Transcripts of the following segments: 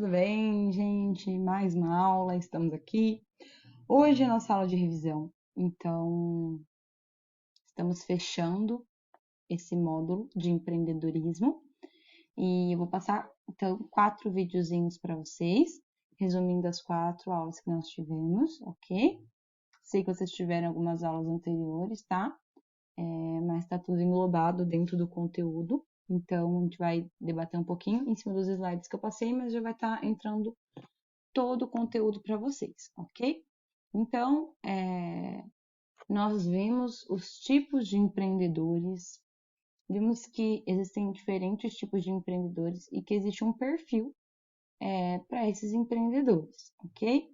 tudo bem, gente? Mais uma aula, estamos aqui. Hoje é nossa aula de revisão, então estamos fechando esse módulo de empreendedorismo e eu vou passar então 4 videozinhos para vocês, resumindo as 4 aulas que nós tivemos, ok? Sei que vocês tiveram algumas aulas anteriores, tá? Mas tá tudo englobado dentro do conteúdo. Então, a gente vai debater um pouquinho em cima dos slides que eu passei, mas já vai estar entrando todo o conteúdo para vocês, ok? Então, nós vimos os tipos de empreendedores, vimos que existem diferentes tipos de empreendedores e que existe um perfil para esses empreendedores, ok?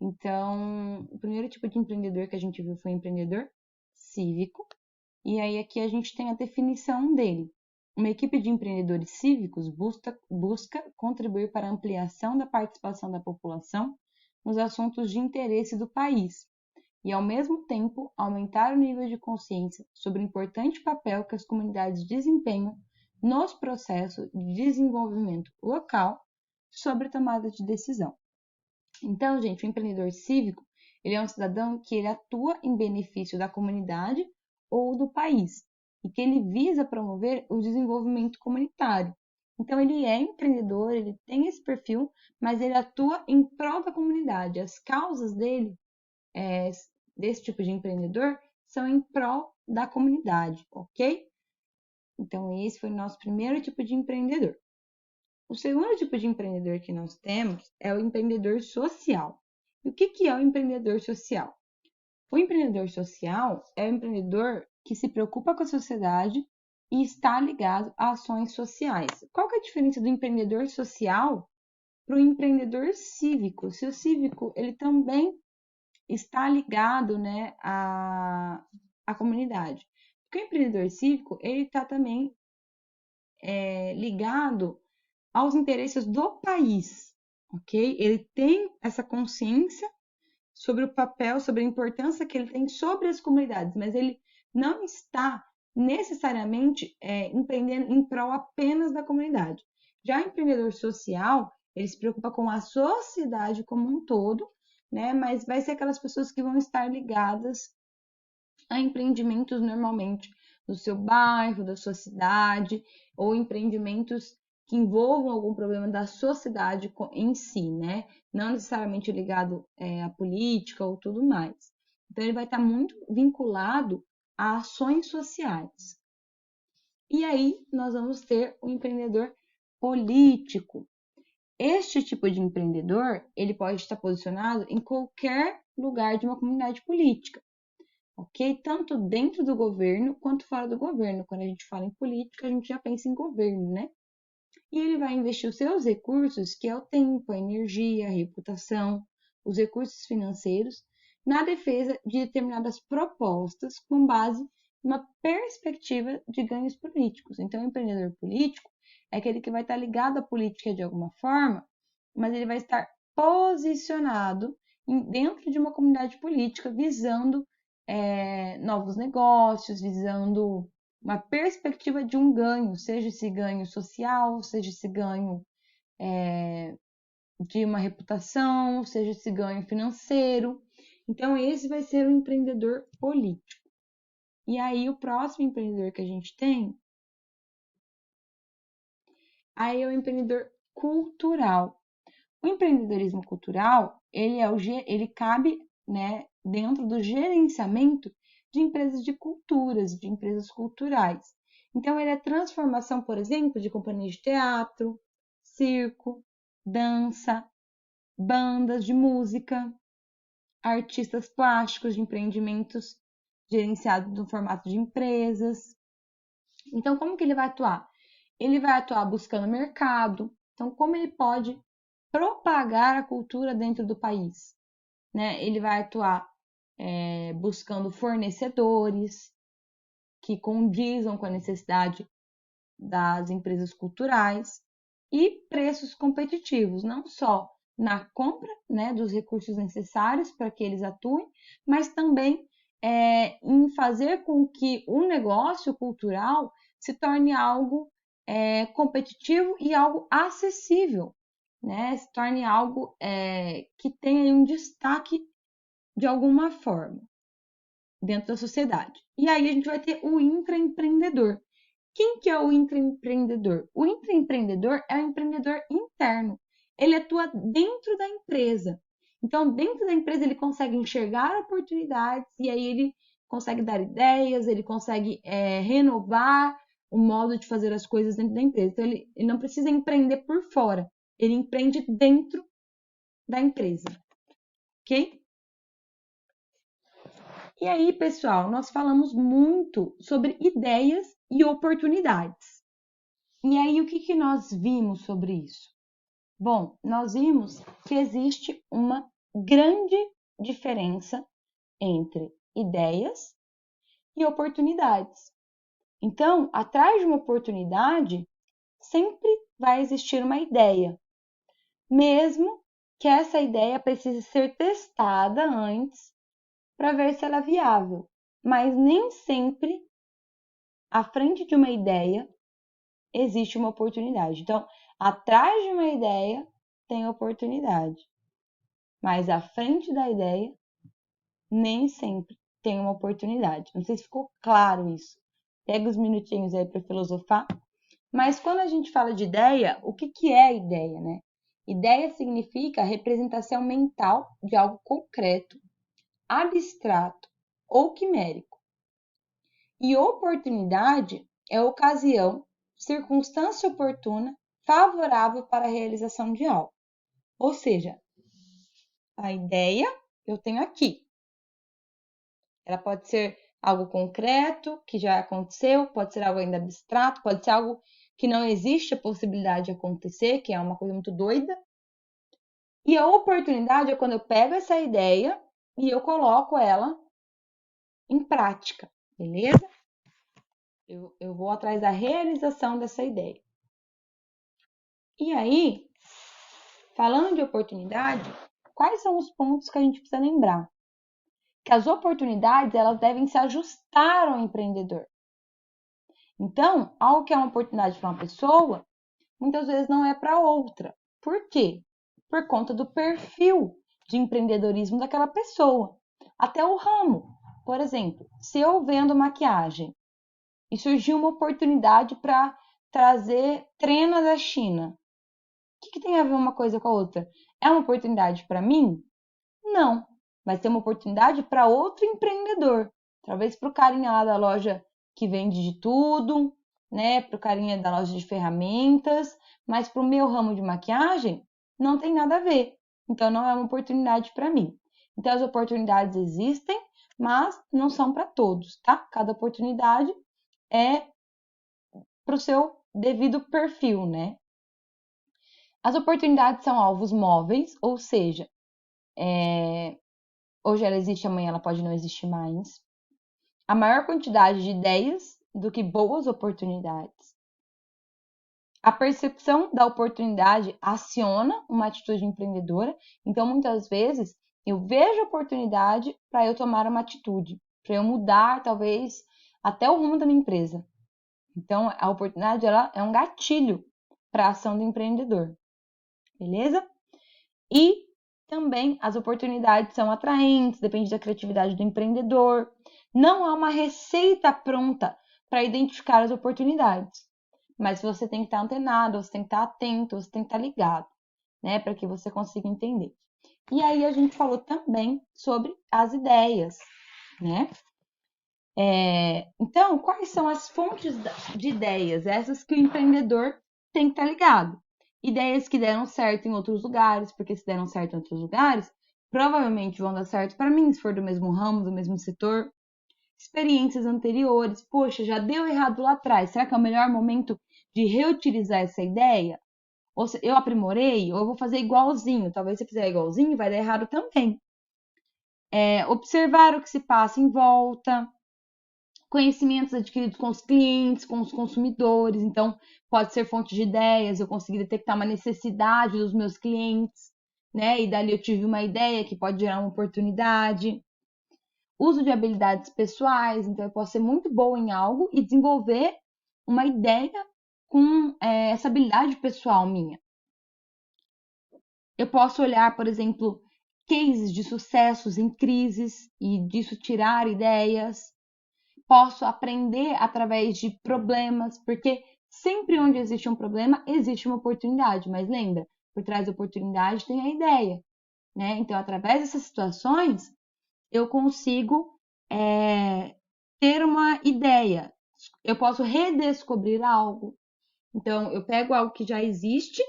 Então, o primeiro tipo de empreendedor que a gente viu foi o empreendedor cívico, e aí aqui a gente tem a definição dele. Uma equipe de empreendedores cívicos busca contribuir para a ampliação da participação da população nos assuntos de interesse do país e, ao mesmo tempo, aumentar o nível de consciência sobre o importante papel que as comunidades desempenham nos processos de desenvolvimento local sobre tomada de decisão. Então, gente, o empreendedor cívico, ele é um cidadão que ele atua em benefício da comunidade ou do país e que ele visa promover o desenvolvimento comunitário. Então, ele é empreendedor, ele tem esse perfil, mas ele atua em prol da comunidade. As causas dele, desse tipo de empreendedor, são em prol da comunidade, ok? Então, esse foi o nosso primeiro tipo de empreendedor. O segundo tipo de empreendedor que nós temos é o empreendedor social. E o que é o empreendedor social? O empreendedor social é o empreendedor que se preocupa com a sociedade e está ligado a ações sociais. Qual que é a diferença do empreendedor social para o empreendedor cívico? Se o cívico ele também está ligado, né, à comunidade. Porque o empreendedor cívico ele está também ligado aos interesses do país, ok? Ele tem essa consciência sobre o papel, sobre a importância que ele tem sobre as comunidades, mas ele não está necessariamente empreendendo em prol apenas da comunidade. Já o empreendedor social, ele se preocupa com a sociedade como um todo, né? Mas vai ser aquelas pessoas que vão estar ligadas a empreendimentos normalmente do seu bairro, da sua cidade, ou empreendimentos que envolvam algum problema da sociedade em si, né? Não necessariamente ligado à política ou tudo mais. Então, ele vai estar muito vinculado a ações sociais. E aí, nós vamos ter o empreendedor político. Este tipo de empreendedor, ele pode estar posicionado em qualquer lugar de uma comunidade política, ok? Tanto dentro do governo quanto fora do governo. Quando a gente fala em política, a gente já pensa em governo, né? E ele vai investir os seus recursos, que é o tempo, a energia, a reputação, os recursos financeiros, na defesa de determinadas propostas com base numa perspectiva de ganhos políticos. Então, o empreendedor político é aquele que vai estar ligado à política de alguma forma, mas ele vai estar posicionado dentro de uma comunidade política, visando novos negócios, visando uma perspectiva de um ganho, seja esse ganho social, seja esse ganho de uma reputação, seja esse ganho financeiro. Então, esse vai ser o empreendedor político. E aí, o próximo empreendedor que a gente tem, aí é o empreendedor cultural. O empreendedorismo cultural, ele cabe, né, dentro do gerenciamento de empresas de culturas, de empresas culturais. Então, ele é transformação, por exemplo, de companhias de teatro, circo, dança, bandas de música, artistas plásticos de empreendimentos gerenciados no formato de empresas. Então, como que ele vai atuar? Ele vai atuar buscando mercado. Então, como ele pode propagar a cultura dentro do país, né? Ele vai atuar buscando fornecedores que condizam com a necessidade das empresas culturais e preços competitivos, não só na compra, né, dos recursos necessários para que eles atuem, mas também em fazer com que o negócio cultural se torne algo competitivo e algo acessível né? Se torne algo que tenha um destaque de alguma forma dentro da sociedade. E aí a gente vai ter o intraempreendedor. Quem que é o intraempreendedor? O intraempreendedor é o empreendedor interno. Ele atua dentro da empresa. Então, dentro da empresa, ele consegue enxergar oportunidades e aí ele consegue dar ideias, ele consegue renovar o modo de fazer as coisas dentro da empresa. Então, ele não precisa empreender por fora, ele empreende dentro da empresa, ok? E aí, pessoal, nós falamos muito sobre ideias e oportunidades. E aí, o que nós vimos sobre isso? Bom, nós vimos que existe uma grande diferença entre ideias e oportunidades. Então, atrás de uma oportunidade, sempre vai existir uma ideia, mesmo que essa ideia precise ser testada antes para ver se ela é viável. Mas nem sempre, à frente de uma ideia, existe uma oportunidade. Então, atrás de uma ideia tem oportunidade, mas à frente da ideia nem sempre tem uma oportunidade. Não sei se ficou claro isso. Pega os minutinhos aí para filosofar. Mas quando a gente fala de ideia, o que é ideia, né? Ideia significa representação mental de algo concreto, abstrato ou quimérico. E oportunidade é ocasião, circunstância oportuna, favorável para a realização de algo. Ou seja, a ideia eu tenho aqui. Ela pode ser algo concreto, que já aconteceu, pode ser algo ainda abstrato, pode ser algo que não existe a possibilidade de acontecer, que é uma coisa muito doida. E a oportunidade é quando eu pego essa ideia e eu coloco ela em prática, beleza? Eu vou atrás da realização dessa ideia. E aí, falando de oportunidade, quais são os pontos que a gente precisa lembrar? Que as oportunidades elas devem se ajustar ao empreendedor. Então, algo que é uma oportunidade para uma pessoa, muitas vezes não é para outra. Por quê? Por conta do perfil de empreendedorismo daquela pessoa. Até o ramo. Por exemplo, se eu vendo maquiagem e surgiu uma oportunidade para trazer trena da China, o que tem a ver uma coisa com a outra? É uma oportunidade para mim? Não, mas tem uma oportunidade para outro empreendedor. Talvez para o carinha lá da loja que vende de tudo, né? Para o carinha da loja de ferramentas, mas para o meu ramo de maquiagem não tem nada a ver. Então não é uma oportunidade para mim. Então as oportunidades existem, mas não são para todos, tá? Cada oportunidade é para o seu devido perfil, né? As oportunidades são alvos móveis, ou seja, hoje ela existe, amanhã ela pode não existir mais. A maior quantidade de ideias do que boas oportunidades. A percepção da oportunidade aciona uma atitude empreendedora, então muitas vezes eu vejo a oportunidade para eu tomar uma atitude, para eu mudar talvez até o rumo da minha empresa. Então a oportunidade ela é um gatilho para a ação do empreendedor, beleza? E também as oportunidades são atraentes, depende da criatividade do empreendedor. Não há uma receita pronta para identificar as oportunidades, mas você tem que estar antenado, você tem que estar atento, você tem que estar ligado, né, para que você consiga entender. E aí a gente falou também sobre as ideias, né? Então, quais são as fontes de ideias? Essas que o empreendedor tem que estar ligado. Ideias que deram certo em outros lugares, porque se deram certo em outros lugares, provavelmente vão dar certo para mim, se for do mesmo ramo, do mesmo setor. Experiências anteriores, poxa, já deu errado lá atrás, será que é o melhor momento de reutilizar essa ideia? Ou se eu aprimorei, ou eu vou fazer igualzinho. Talvez se fizer igualzinho, vai dar errado também. Observar o que se passa em volta, conhecimentos adquiridos com os clientes, com os consumidores. Então, pode ser fonte de ideias, eu consegui detectar uma necessidade dos meus clientes, né? E dali eu tive uma ideia que pode gerar uma oportunidade. Uso de habilidades pessoais, então eu posso ser muito boa em algo e desenvolver uma ideia com essa habilidade pessoal minha. Eu posso olhar, por exemplo, cases de sucessos em crises e disso tirar ideias. Posso aprender através de problemas, porque sempre onde existe um problema, existe uma oportunidade. Mas lembra, por trás da oportunidade tem a ideia, né? Então, através dessas situações, eu consigo ter uma ideia. Eu posso redescobrir algo. Então, eu pego algo que já existe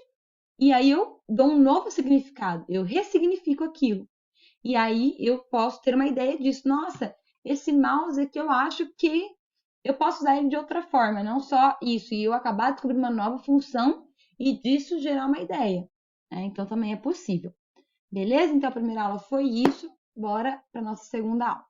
e aí eu dou um novo significado. Eu ressignifico aquilo. E aí eu posso ter uma ideia disso. Nossa, esse mouse aqui eu acho que eu posso usar ele de outra forma, não só isso. E eu acabar descobrindo uma nova função e disso gerar uma ideia. Né? Então também é possível. Beleza? Então a primeira aula foi isso. Bora para nossa segunda aula.